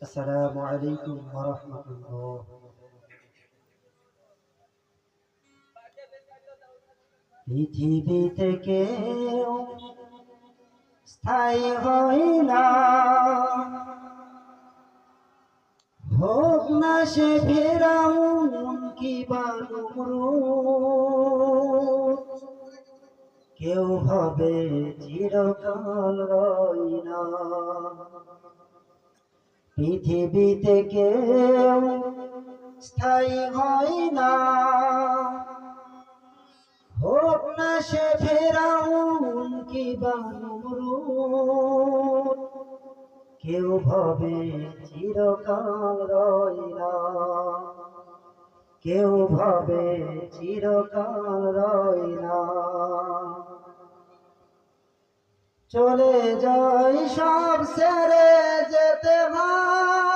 আসসালামু আলাইকুম ওয়া রাহমাতুল্লাহ। পৃথিবীতে কেউ স্থায়ী হয় না, হোক না সে ফেরাউন কিবা নমরুদ। কেউ হবে চিরকাল রয় না। পৃথিবীতে কেউ স্থায়ী হয় না, হোক না সে ফেরাউন কিবা নমরুদ। কেউ ভাবে চিরকাল রয় না, কেউ ভাবে চিরকাল রয় না। চলে যায় সব ছেড়ে যেতে হয়,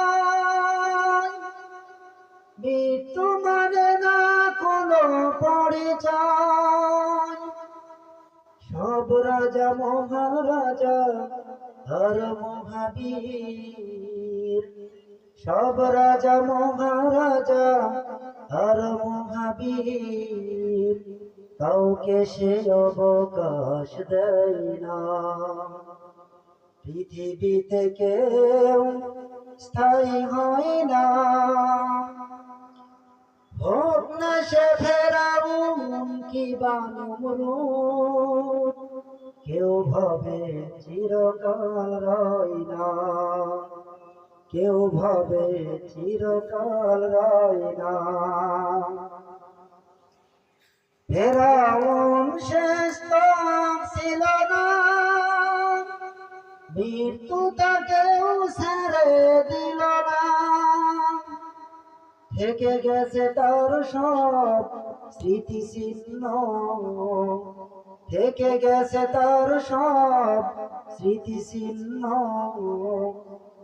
মৃত্যু মানে না কোনো পরিচয়। সব রাজা মহারাজা আর মহাবীর, সব রাজা মহারাজা আর মহাবীর, কাউকে সে অবকাশ দেয় না। পৃথিবীতে কেউ স্থায়ী হয় না, হোক না সে ফেরাউন কিবা নমরুদ। কেউ ভাবে চিরকাল রয় না, কেউ ভাবে চিরকাল রয় না। ফেরাউন শেষ তো ছিল না, মৃত্যু তাকেও ছেড়ে দিল না। থেকে গেছে তার সব স্মৃতিচিহ্ন, থেকে গেছে তার সব স্মৃতিচিহ্ন।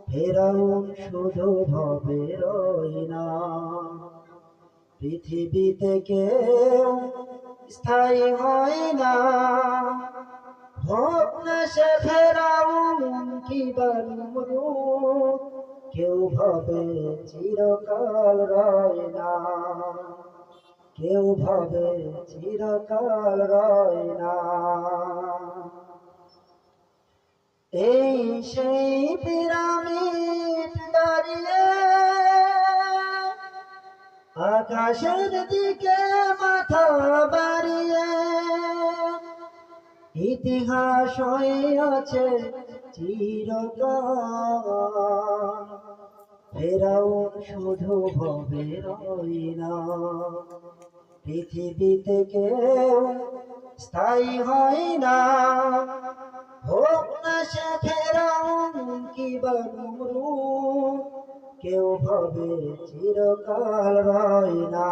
ফেরাউন শুধু ভবে রয় না। পৃথিবীতে কেউ স্থায়ী হয় না, হোক না সে ফেরাউন কিবা নমরুদ। কেউ ভাবে চিরকাল রয় না, কেউ ভাবে চিরকাল রয় না। এই সেই পিরামিড দাঁড়িয়ে আকাশের দিকে মাথা বাড়িয়ে, ইতিহাস হয়ে আছে চিরকাল। ফেরাউন শুধু ভবে রয় না। পৃথিবীতে কেউ স্থায়ী হয় না, হোক না সে ফেরাউন কিবা নমরুদ। কেউ ভাবে চিরকাল রয় না।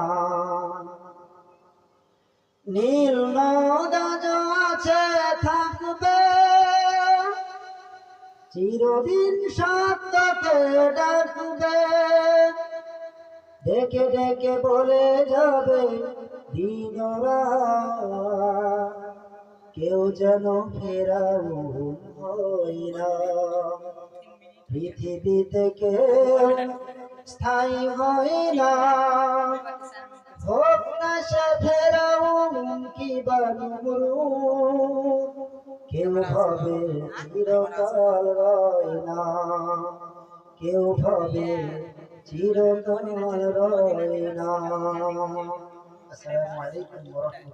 নীল নদ আছে থাকবে, চিরদিন সত্যকে ডাকবে। ডেকে ডেকে বলে যাবে দিন রাত, কেউ যেন ফেরাউন হয় না। পৃথিবীতে কেউ স্থায়ী হয় না, হোক না সে ফেরাউন কিবা নমরুদ। কেউ ভাবে চিরকাল রয় না, কেউ ভাবে চিরকাল রয় না। আসসালামু আলাইকুম ওয়া রাহমাতুল্লাহ।